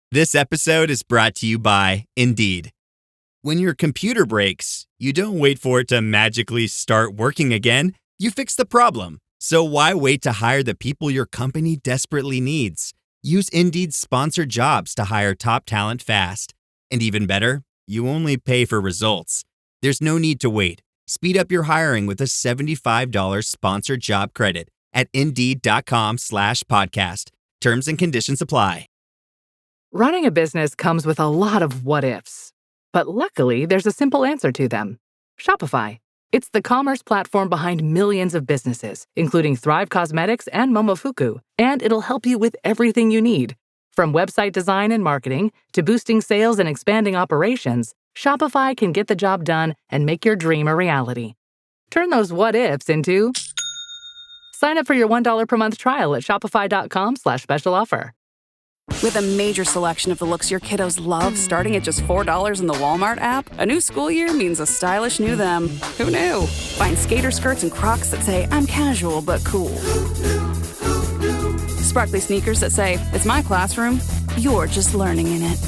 This episode is brought to you by Indeed. When your computer breaks, you don't wait for it to magically start working again. You fix the problem. So why wait to hire the people your company desperately needs? Use Indeed's sponsored jobs to hire top talent fast. And even better, you only pay for results. There's no need to wait. Speed up your hiring with a $75 sponsored job credit at Indeed.com/podcast. Terms and conditions apply. Running a business comes with a lot of what-ifs. But luckily, there's a simple answer to them. Shopify. It's the commerce platform behind millions of businesses, including Thrive Cosmetics and Momofuku. And it'll help you with everything you need. From website design and marketing to boosting sales and expanding operations, Shopify can get the job done and make your dream a reality. Turn those what-ifs into... Sign up for your $1 per month trial at shopify.com/special offer. With a major selection of the looks your kiddos love starting at just $4 in the Walmart app, a new school year means a stylish new them. Who knew? Find skater skirts and Crocs that say, I'm casual but cool. Sparkly sneakers that say, it's my classroom, you're just learning in it.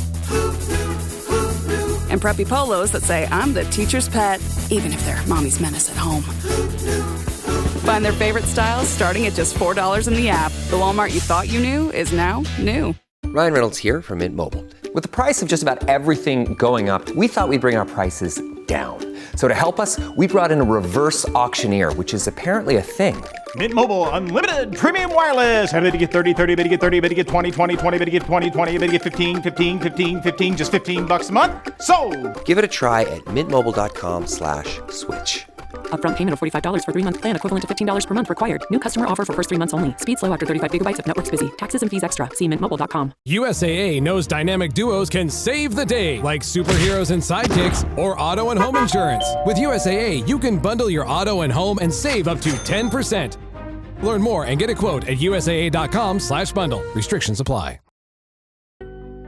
And preppy polos that say, I'm the teacher's pet, even if they're mommy's menace at home. Find their favorite styles starting at just $4 in the app. The Walmart you thought you knew is now new. Ryan Reynolds here from Mint Mobile. With the price of just about everything going up, we thought we'd bring our prices down. So to help us, we brought in a reverse auctioneer, which is apparently a thing. Mint Mobile Unlimited Premium Wireless. How to get 30, 30, bit to get 30, bit to get 20, 20, 20, bit to get 20, 20, bit to get 15, 15, 15, 15, just $15 a month? Sold! Give it a try at mintmobile.com/switch. Upfront payment of $45 for 3-month plan equivalent to $15 per month required. New customer offer for first 3 months only. Speed slow after 35 gigabytes if network's busy. Taxes and fees extra. See mintmobile.com. USAA knows dynamic duos can save the day, like superheroes and sidekicks or auto and home insurance. With USAA, you can bundle your auto and home and save up to 10%. Learn more and get a quote at usaa.com/bundle. Restrictions apply.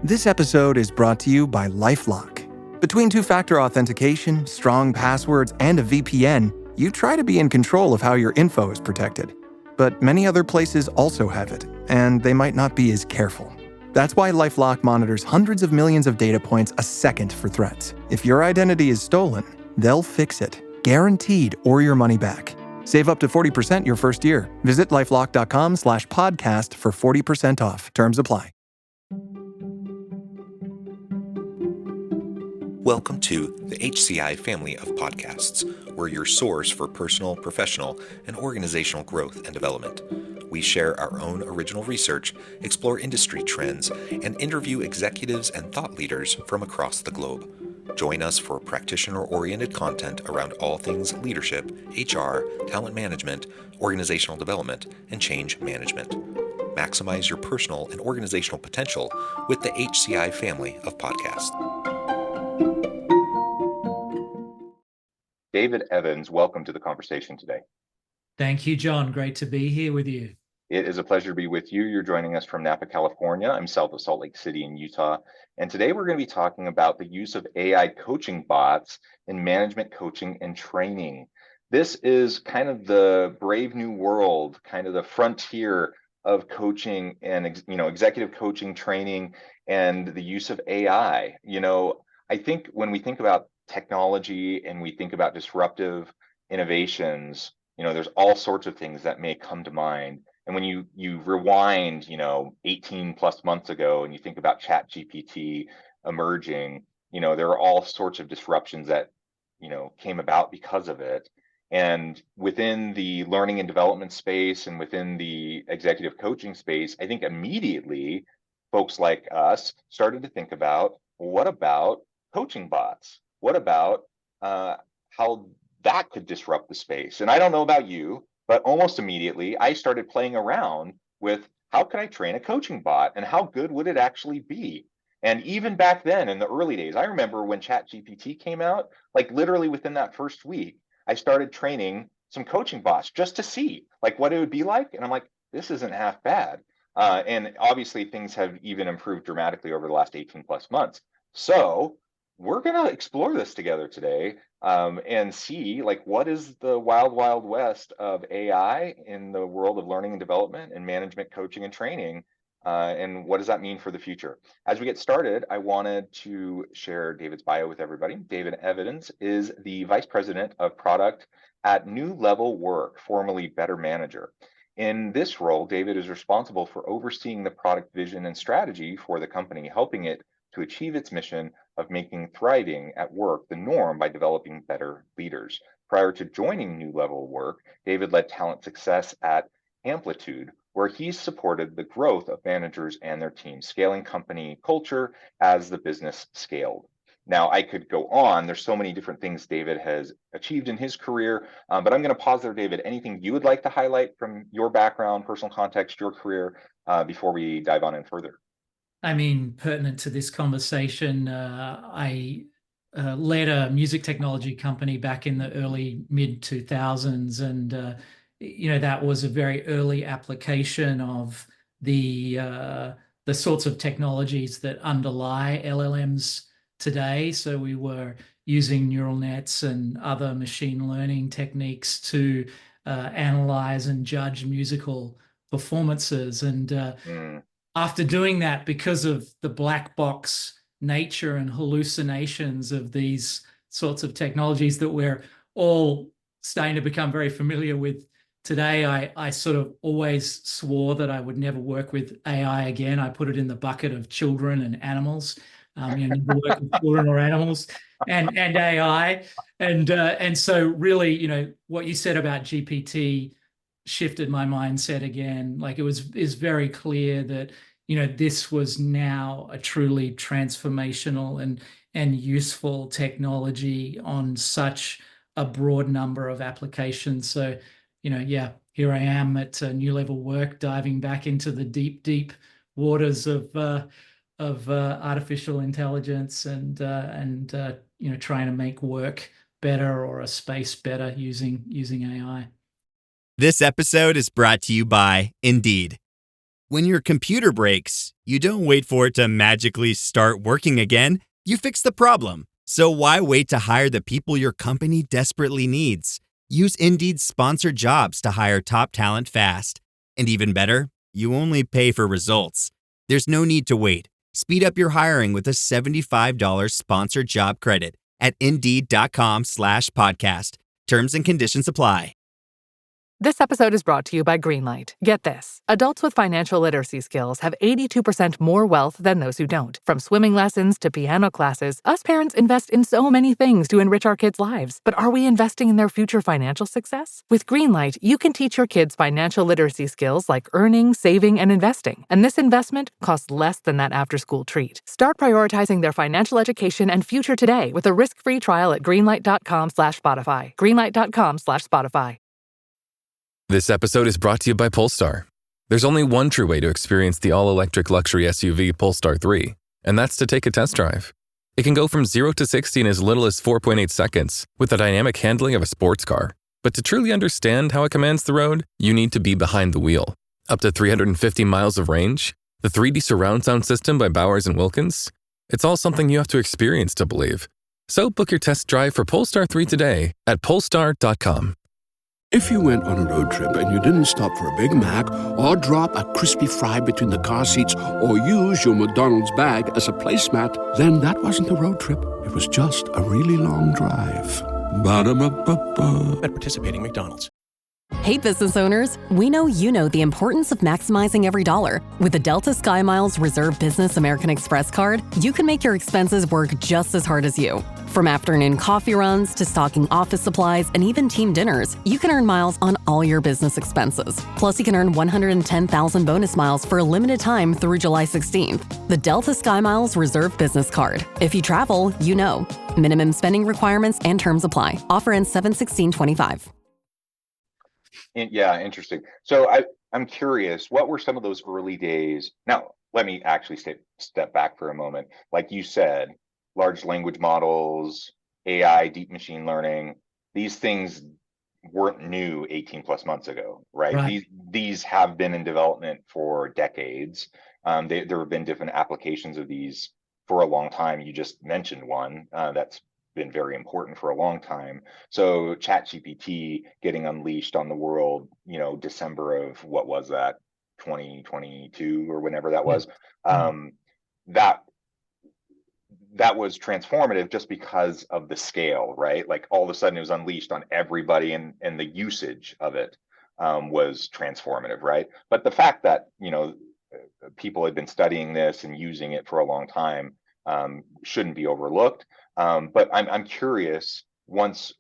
This episode is brought to you by LifeLock. Between two-factor authentication, strong passwords, and a VPN, you try to be in control of how your info is protected. But many other places also have it, and they might not be as careful. That's why LifeLock monitors hundreds of millions of data points a second for threats. If your identity is stolen, they'll fix it, guaranteed, or your money back. Save up to 40% your first year. Visit lifelock.com/podcast for 40% off. Terms apply. Welcome to the HCI family of podcasts. We're your source for personal, professional, and organizational growth and development. We share our own original research, explore industry trends, and interview executives and thought leaders from across the globe. Join us for practitioner-oriented content around all things leadership, HR, talent management, organizational development, and change management. Maximize your personal and organizational potential with the HCI family of podcasts. David Evans, welcome to the conversation today. Thank you, John. Great to be here with you. It is a pleasure to be with you. You're joining us from Napa, California. I'm south of Salt Lake City in Utah. And today we're going to be talking about the use of AI coaching bots in management coaching and training. This is kind of the brave new world, kind of the frontier of coaching and executive coaching, training, and the use of AI. I think when we think about technology and we think about disruptive innovations, there's all sorts of things that may come to mind. And when you rewind, 18 plus months ago, and you think about ChatGPT emerging, there are all sorts of disruptions that, came about because of it. And within the learning and development space and within the executive coaching space, I think immediately folks like us started to think about, what about coaching bots? What about how that could disrupt the space? And I don't know about you, but almost immediately I started playing around with how can I train a coaching bot and how good would it actually be? And even back then in the early days, I remember when ChatGPT came out, like literally within that first week, I started training some coaching bots just to see like what it would be like. And I'm like, this isn't half bad. And obviously things have even improved dramatically over the last 18 plus months. So we're going to explore this together today and see like what is the wild, wild west of AI in the world of learning and development and management coaching and training. and what does that mean for the future? As we get started, I wanted to share David's bio with everybody. David Evans is the Vice President of Product at New Level Work, formerly Better Manager. In this role, David is responsible for overseeing the product vision and strategy for the company, helping it to achieve its mission of making thriving at work the norm by developing better leaders. Prior to joining New Level Work, David led talent success at Amplitude, where he's supported the growth of managers and their teams, scaling company culture as the business scaled. Now, I could go on. There's so many different things David has achieved in his career, but I'm going to pause there, David. Anything you would like to highlight from your background, personal context, your career, before we dive on in further? I mean, pertinent to this conversation, I led a music technology company back in the early mid 2000s, and that was a very early application of the sorts of technologies that underlie LLMs today. So we were using neural nets and other machine learning techniques to analyze and judge musical performances. And after doing that, because of the black box nature and hallucinations of these sorts of technologies that we're all starting to become very familiar with today, I sort of always swore that I would never work with AI again. I put it in the bucket of children and animals. Never work with children or animals and AI. And so really, what you said about GPT shifted my mindset again. Like is very clear that this was now a truly transformational and useful technology on such a broad number of applications. So here I am at New Level Work, diving back into the deep waters of artificial intelligence and trying to make work better or a space better using AI. This episode is brought to you by Indeed. When your computer breaks, you don't wait for it to magically start working again. You fix the problem. So why wait to hire the people your company desperately needs? Use Indeed's sponsored jobs to hire top talent fast. And even better, you only pay for results. There's no need to wait. Speed up your hiring with a $75 sponsored job credit at Indeed.com/podcast. Terms and conditions apply. This episode is brought to you by Greenlight. Get this. Adults with financial literacy skills have 82% more wealth than those who don't. From swimming lessons to piano classes, us parents invest in so many things to enrich our kids' lives. But are we investing in their future financial success? With Greenlight, you can teach your kids financial literacy skills like earning, saving, and investing. And this investment costs less than that after-school treat. Start prioritizing their financial education and future today with a risk-free trial at greenlight.com/Spotify. Greenlight.com/Spotify. This episode is brought to you by Polestar. There's only one true way to experience the all-electric luxury SUV Polestar 3, and that's to take a test drive. It can go from 0 to 60 in as little as 4.8 seconds with the dynamic handling of a sports car. But to truly understand how it commands the road, you need to be behind the wheel. Up to 350 miles of range, the 3D surround sound system by Bowers & Wilkins. It's all something you have to experience to believe. So book your test drive for Polestar 3 today at polestar.com. If you went on a road trip and you didn't stop for a Big Mac or drop a crispy fry between the car seats or use your McDonald's bag as a placemat, then that wasn't a road trip. It was just a really long drive. Ba-da-ba-ba-ba. At participating McDonald's. Hey, business owners, we know you know the importance of maximizing every dollar. With the Delta SkyMiles Reserve Business American Express card, you can make your expenses work just as hard as you. From afternoon coffee runs to stocking office supplies and even team dinners, you can earn miles on all your business expenses. Plus, you can earn 110,000 bonus miles for a limited time through July 16th. The Delta SkyMiles Reserve Business Card. If you travel, you know. Minimum spending requirements and terms apply. Offer ends 7/16/25. Yeah, interesting. So I'm curious, what were some of those early days? Now, let me actually step back for a moment. Like you said, large language models, AI, deep machine learning, these things weren't new 18 plus months ago, right? These have been in development for decades. There have been different applications of these for a long time. You just mentioned one that's been very important for a long time. So ChatGPT getting unleashed on the world, December of what was that, 2022 or whenever that Yeah. was, that that was transformative just because of the scale, right? Like all of a sudden it was unleashed on everybody, and the usage of it was transformative, right? But the fact that, people had been studying this and using it for a long time shouldn't be overlooked. But I'm curious, once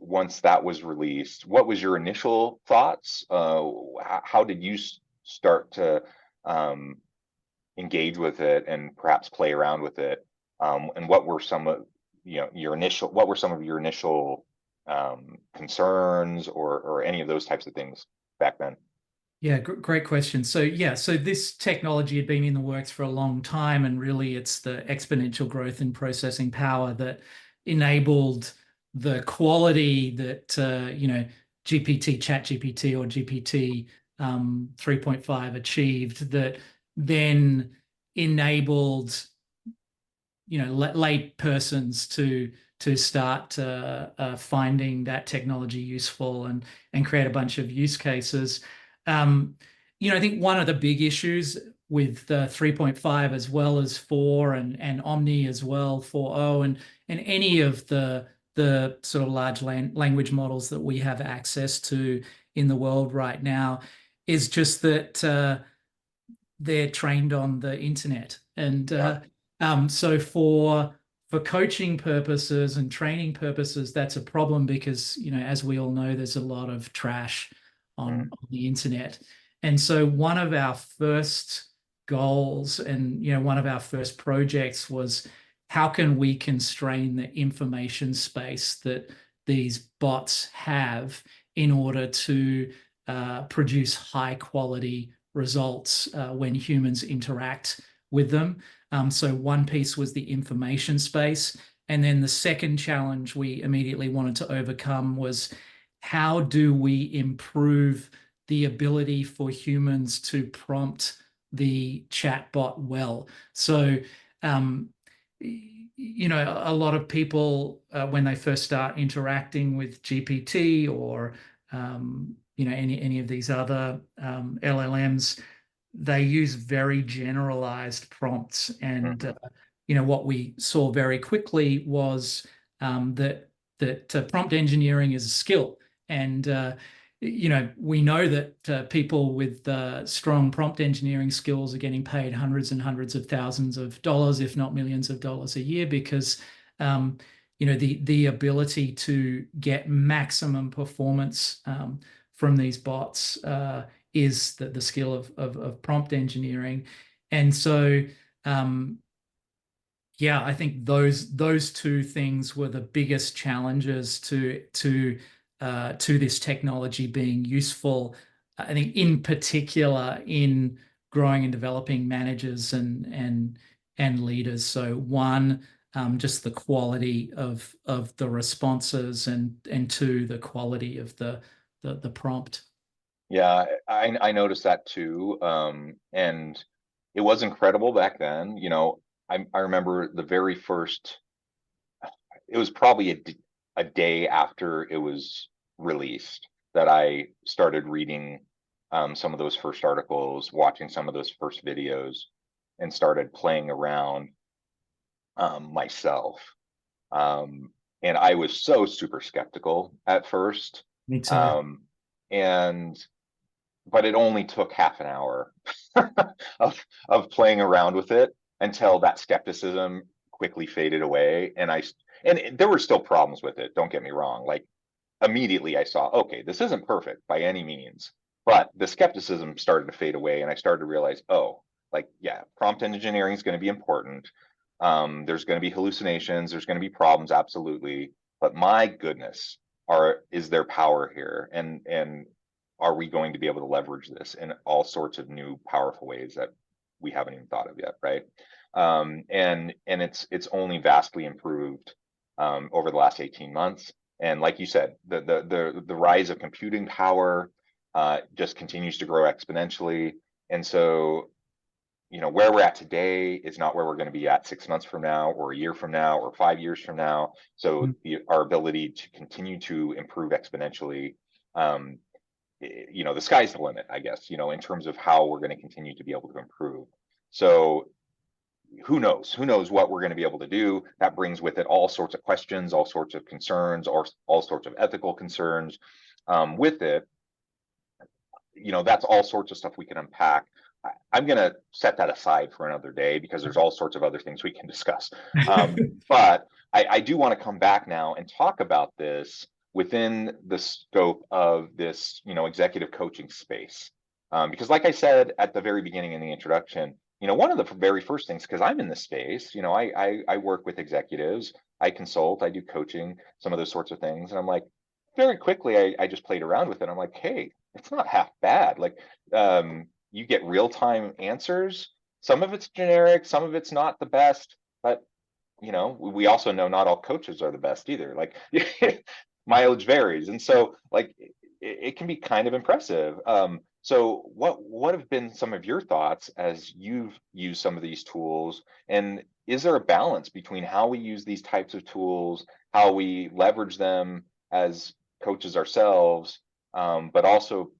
that was released, what was your initial thoughts? How did you start to engage with it and perhaps play around with it? And what were some of your initial concerns, or any of those types of things back then? Yeah, great question. So this technology had been in the works for a long time, and really it's the exponential growth in processing power that enabled the quality that ChatGPT or GPT 3.5 achieved, that then enabled lay persons to start finding that technology useful and create a bunch of use cases. I think one of the big issues with 3.5, as well as 4 and Omni as well, 4.0, and any of the sort of large language models that we have access to in the world right now, is just that they're trained on the internet. And so for coaching purposes and training purposes, that's a problem because, as we all know, there's a lot of trash on the internet. And so one of our first goals and, one of our first projects was, how can we constrain the information space that these bots have in order to produce high quality results when humans interact with them? So one piece was the information space. And then the second challenge we immediately wanted to overcome was, how do we improve the ability for humans to prompt the chatbot well? So, a lot of people, when they first start interacting with GPT or, any of these other LLMs, they use very generalized prompts. And, what we saw very quickly was that prompt engineering is a skill. And, we know that people with strong prompt engineering skills are getting paid hundreds and hundreds of thousands of dollars, if not millions of dollars a year, because, the ability to get maximum performance from these bots is the skill of prompt engineering. And so, I think those two things were the biggest challenges to this technology being useful. I think in particular in growing and developing managers and leaders. So one, just the quality of the responses, and two, the quality of the prompt. Yeah, I noticed that too. And it was incredible back then. I remember the very first, it was probably a day after it was released that I started reading some of those first articles, watching some of those first videos, and started playing around myself. And I was so super skeptical at first. Me too. But it only took half an hour of playing around with it until that skepticism quickly faded away. And there were still problems with it, don't get me wrong. Like, immediately I saw, okay, this isn't perfect by any means, but the skepticism started to fade away, and I started to realize, prompt engineering is going to be important. There's going to be hallucinations, there's going to be problems, absolutely, but my goodness, is there power here, and are we going to be able to leverage this in all sorts of new powerful ways that we haven't even thought of yet, right? And it's only vastly improved over the last 18 months. And like you said, the rise of computing power just continues to grow exponentially. And so, where we're at today is not where we're going to be at 6 months from now, or a year from now, or 5 years from now. So our ability to continue to improve exponentially the sky's the limit, I guess, in terms of how we're going to continue to be able to improve. So who knows what we're going to be able to do. That brings with it all sorts of questions, all sorts of concerns, or all sorts of ethical concerns with it. That's all sorts of stuff we can unpack. I'm going to set that aside for another day because there's all sorts of other things we can discuss. But I do want to come back now and talk about this within the scope of this, executive coaching space. Because like I said at the very beginning in the introduction, one of the very first things, because I'm in this space, I work with executives, I consult, I do coaching, some of those sorts of things. And I'm like, very quickly, I just played around with it. I'm like, hey, it's not half bad. Like, you get real-time answers. Some of it's generic, some of it's not the best, but we also know not all coaches are the best either. Like mileage varies. And so like it can be kind of impressive. So what have been some of your thoughts as you've used some of these tools? And is there a balance between how we use these types of tools, how we leverage them as coaches ourselves, but also,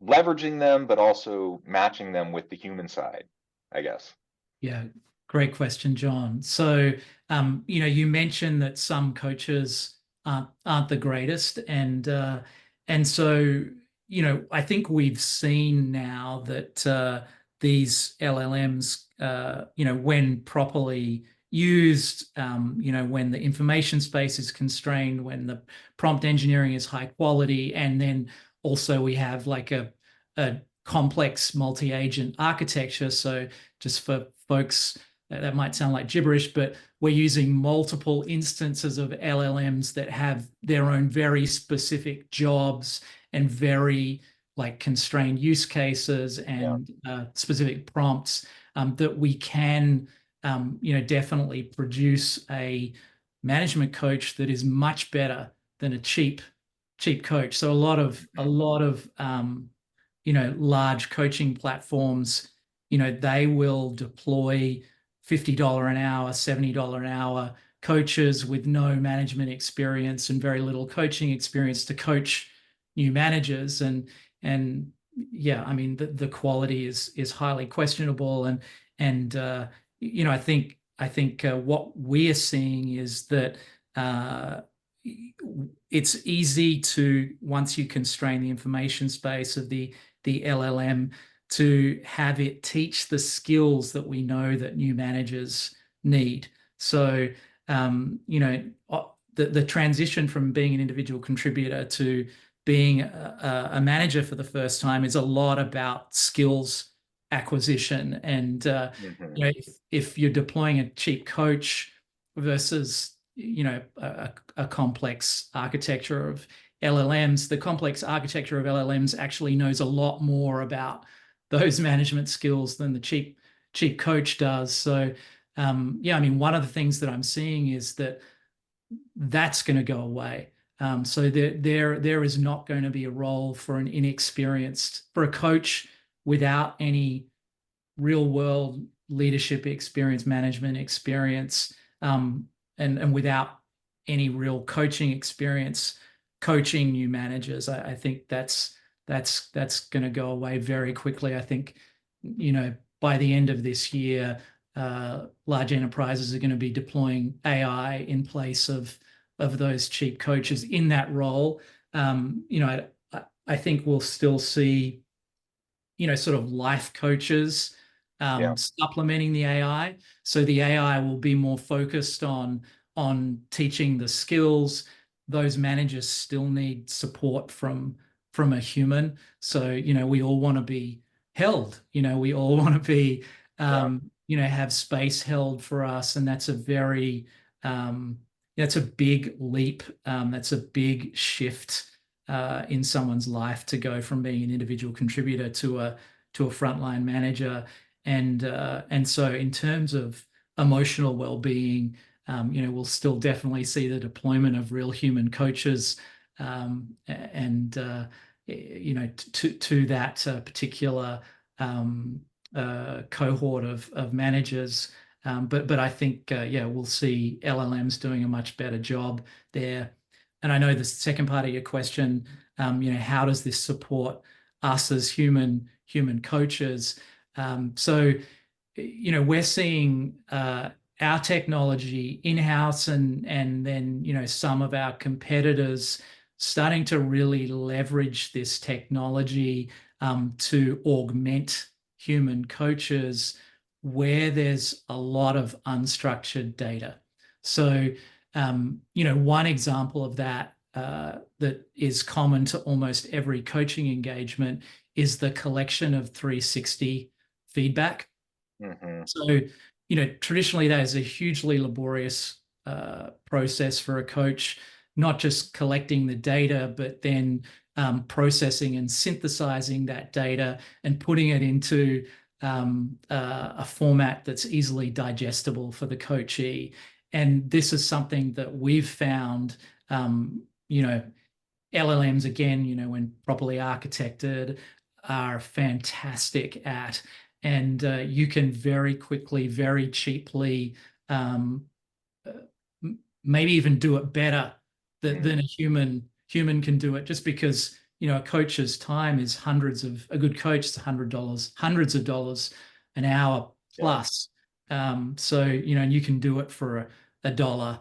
leveraging them, but also matching them with the human side, I guess? Yeah, great question, John. So, you mentioned that some coaches aren't the greatest, and so I think we've seen now that these LLMs, when properly used, when the information space is constrained, when the prompt engineering is high quality, and then also we have like a complex multi-agent architecture. So just for folks, that might sound like gibberish, but we're using multiple instances of LLMs that have their own very specific jobs and very like constrained use cases and specific prompts that we can, definitely produce a management coach that is much better than a cheap coach. So a lot of large coaching platforms, they will deploy $50 an hour, $70 an hour coaches with no management experience and very little coaching experience to coach new managers. And yeah, I mean, the quality is highly questionable. And I think what we are seeing is that it's easy to, once you constrain the information space of the LLM, to have it teach the skills that we know that new managers need. So, the transition from being an individual contributor to being a manager for the first time is a lot about skills acquisition. And, if you're deploying a cheap coach versus, a complex architecture of LLMs, the complex architecture of LLMs actually knows a lot more about those management skills than the cheap coach does. So, I mean, one of the things that I'm seeing is that that's going to go away. So there is not going to be a role for a coach without any real world leadership experience, management experience, and without any real coaching experience, coaching new managers. I think that's going to go away very quickly. I think, by the end of this year, large enterprises are going to be deploying AI in place of those cheap coaches in that role. I think we'll still see, sort of life coaches supplementing the AI. So the AI will be more focused on teaching the skills. Those managers still need support from a human. So, we all want to be held, we all want to be, have space held for us. And that's a very, that's a big leap. That's a big shift in someone's life to go from being an individual contributor to a frontline manager. And so in terms of emotional well-being, we'll still definitely see the deployment of real human coaches, and to that particular cohort of managers. But I think, we'll see LLMs doing a much better job there. And I know the second part of your question, how does this support us as human coaches? So we're seeing our technology in-house and then some of our competitors starting to really leverage this technology to augment human coaches where there's a lot of unstructured data. So one example of that that is common to almost every coaching engagement is the collection of 360 feedback. Mm-hmm. So, traditionally that is a hugely laborious process for a coach, not just collecting the data, but then processing and synthesizing that data and putting it into a format that's easily digestible for the coachee. And this is something that we've found, LLMs, again, when properly architected, are fantastic at. And you can very quickly, very cheaply, maybe even do it better than a human can do it, just because a coach's time is a good coach is hundreds of dollars an hour plus. So and you can do it for a dollar,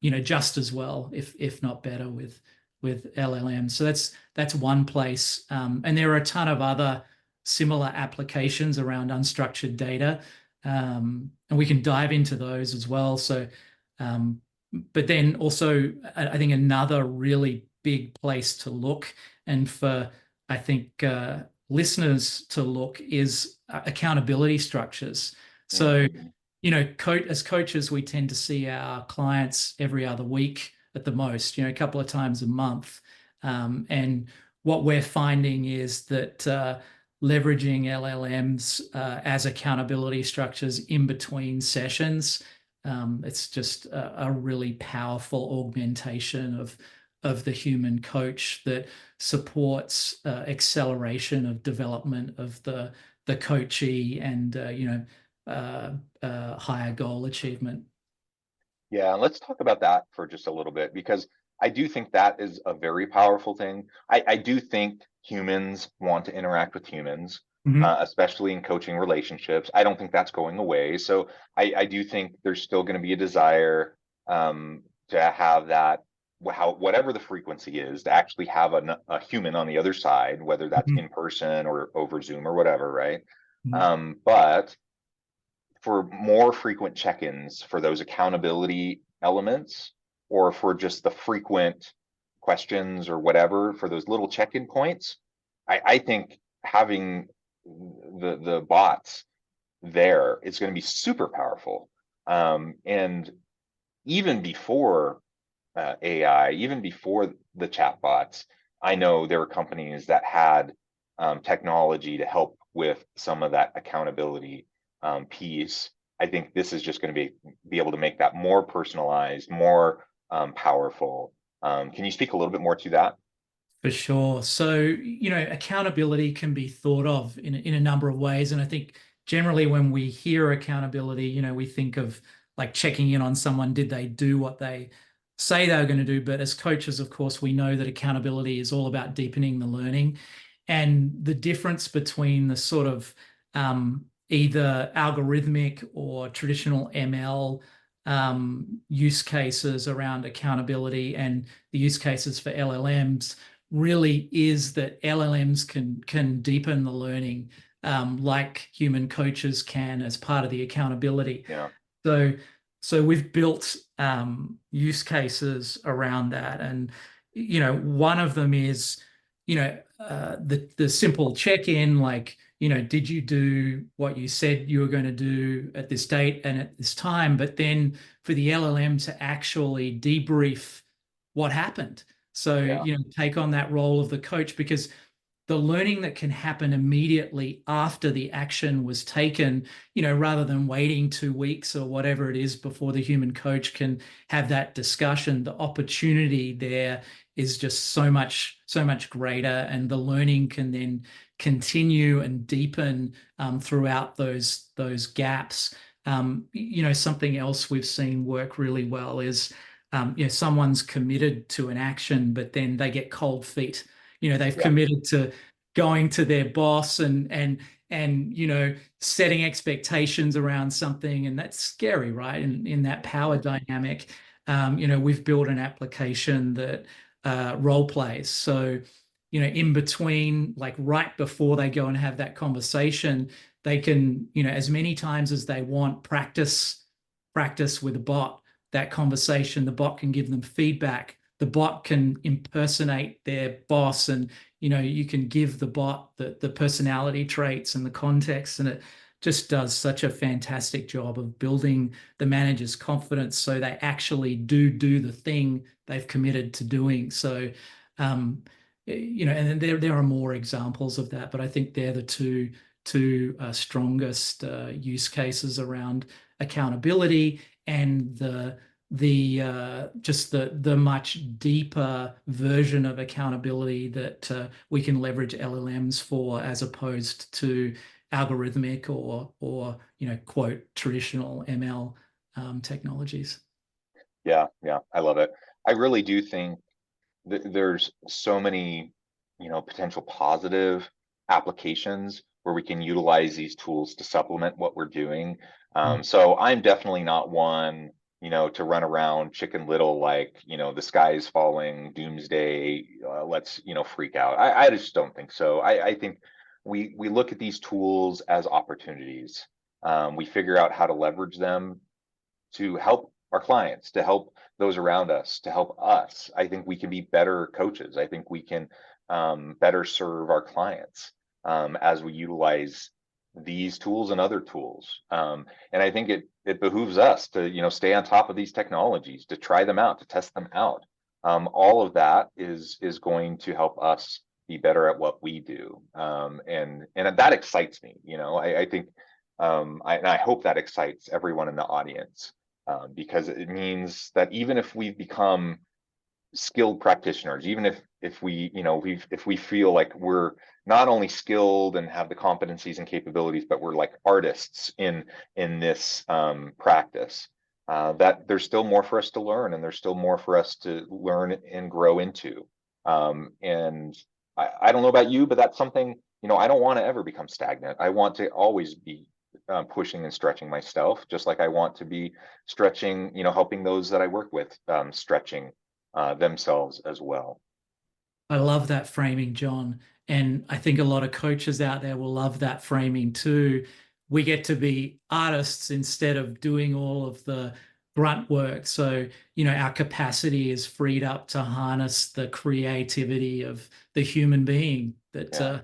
just as well, if not better, with LLM. So that's one place, and there are a ton of other similar applications around unstructured data, and we can dive into those as well. So, but then also, I think another really big place to look, and for I think listeners to look, is accountability structures. So, as coaches, we tend to see our clients every other week at the most, a couple of times a month, and what we're finding is that leveraging LLMs as accountability structures in between sessions, it's just a really powerful augmentation of the human coach that supports acceleration of development of the coachee and higher goal achievement. Yeah, let's talk about that for just a little bit, because I do think that is a very powerful thing. I do think humans want to interact with humans, especially in coaching relationships. I don't think that's going away. So I do think there's still going to be a desire to have that, whatever the frequency is, to actually have a human on the other side, whether that's in person or over Zoom or whatever, right? But for more frequent check-ins, for those accountability elements, or for just the frequent questions or whatever, for those little check-in points, I think having the bots there is going to be super powerful. And even before AI, even before the chat bots, I know there were companies that had technology to help with some of that accountability piece. I think this is just going to be able to make that more personalized, more powerful. Can you speak a little bit more to that? For sure. So, accountability can be thought of in a number of ways. And I think generally when we hear accountability, we think of like checking in on someone. Did they do what they say they were going to do? But as coaches, of course, we know that accountability is all about deepening the learning. And the difference between the sort of either algorithmic or traditional ML use cases around accountability and the use cases for LLMs really is that LLMs can deepen the learning like human coaches can as part of the accountability. Yeah. So we've built use cases around that, and one of them is the simple check-in, like did you do what you said you were going to do at this date and at this time? But then for the LLM to actually debrief what happened. So, take on that role of the coach, because the learning that can happen immediately after the action was taken, rather than waiting 2 weeks or whatever it is before the human coach can have that discussion, the opportunity there is just so much greater, and the learning can then continue and deepen throughout those gaps. Something else we've seen work really well is someone's committed to an action, but then they get cold feet. They've Yeah. committed to going to their boss and setting expectations around something, and that's scary, right? And in that power dynamic, we've built an application that role plays. So, in between, like right before they go and have that conversation, they can, as many times as they want, practice with a bot that conversation. The bot can give them feedback. The bot can impersonate their boss, and you can give the bot the personality traits and the context, and it just does such a fantastic job of building the manager's confidence so they actually do the thing they've committed to doing. So, and then there are more examples of that, but I think they're the two strongest use cases around accountability and the much deeper version of accountability that we can leverage LLMs for, as opposed to algorithmic or quote traditional ML technologies. Yeah, I love it. I really do think there's so many, potential positive applications where we can utilize these tools to supplement what we're doing. So I'm definitely not one, to run around Chicken Little, like, the sky is falling, doomsday, let's, freak out. I just don't think so. I think we look at these tools as opportunities. We figure out how to leverage them to help our clients, to help those around us, to help us. I think we can be better coaches. I think we can better serve our clients as we utilize these tools and other tools. And I think it behooves us to stay on top of these technologies, to try them out, to test them out. All of that is going to help us be better at what we do, and that excites me. I think and I hope that excites everyone in the audience. Because it means that even if we've become skilled practitioners, even if we feel like we're not only skilled and have the competencies and capabilities, but we're like artists in this practice, that there's still more for us to learn, and there's still more for us to learn and grow into. And I don't know about you, but that's something, I don't want to ever become stagnant. I want to always be pushing and stretching myself, just like I want to be stretching, helping those that I work with stretching themselves as well. I love that framing, John. And I think a lot of coaches out there will love that framing too. We get to be artists instead of doing all of the grunt work. So, our capacity is freed up to harness the creativity of the human being that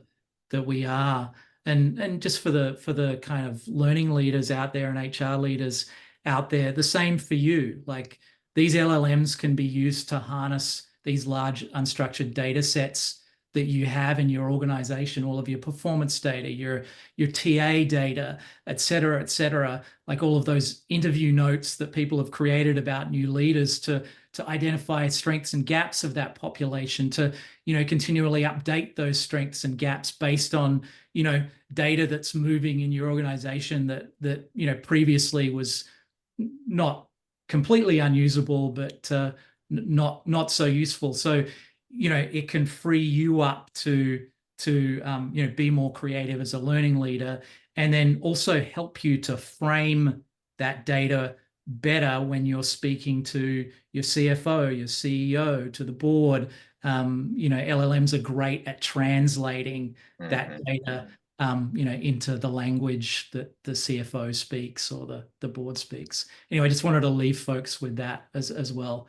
we are. And just for the kind of learning leaders out there and HR leaders out there, the same for you. Like, these LLMs can be used to harness these large unstructured data sets that you have in your organization, all of your performance data, your TA data, et cetera, like all of those interview notes that people have created about new leaders to identify strengths and gaps of that population, to continually update those strengths and gaps based on data that's moving in your organization that previously was not completely unusable, but not so useful. So it can free you up to be more creative as a learning leader, and then also help you to frame that data better when you're speaking to your CFO, your CEO, to the board. LLMs are great at translating that data into the language that the CFO speaks or the board speaks. Anyway, I just wanted to leave folks with that as well.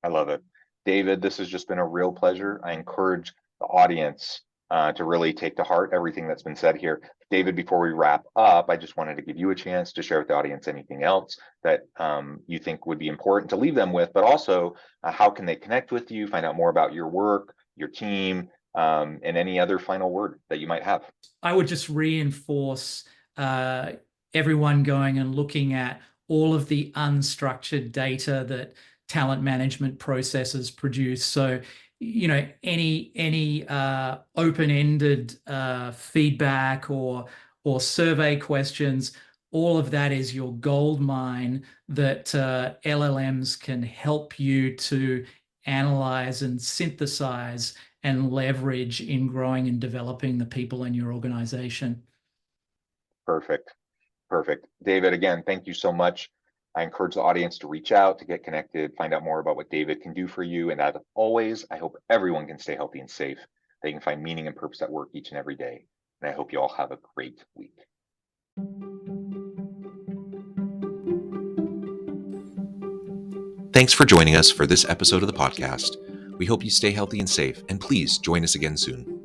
I love it. David, this has just been a real pleasure. I encourage the audience to really take to heart everything that's been said here. David, before we wrap up, I just wanted to give you a chance to share with the audience anything else that you think would be important to leave them with, but also how can they connect with you, find out more about your work, your team, and any other final word that you might have. I would just reinforce everyone going and looking at all of the unstructured data that talent management processes produce. So, any open-ended feedback or survey questions, all of that is your gold mine that LLMs can help you to analyze and synthesize and leverage in growing and developing the people in your organization. Perfect. Perfect. David, again, thank you so much. I encourage the audience to reach out, to get connected, find out more about what David can do for you. And as always, I hope everyone can stay healthy and safe. They can find meaning and purpose at work each and every day. And I hope you all have a great week. Thanks for joining us for this episode of the podcast. We hope you stay healthy and safe, and please join us again soon.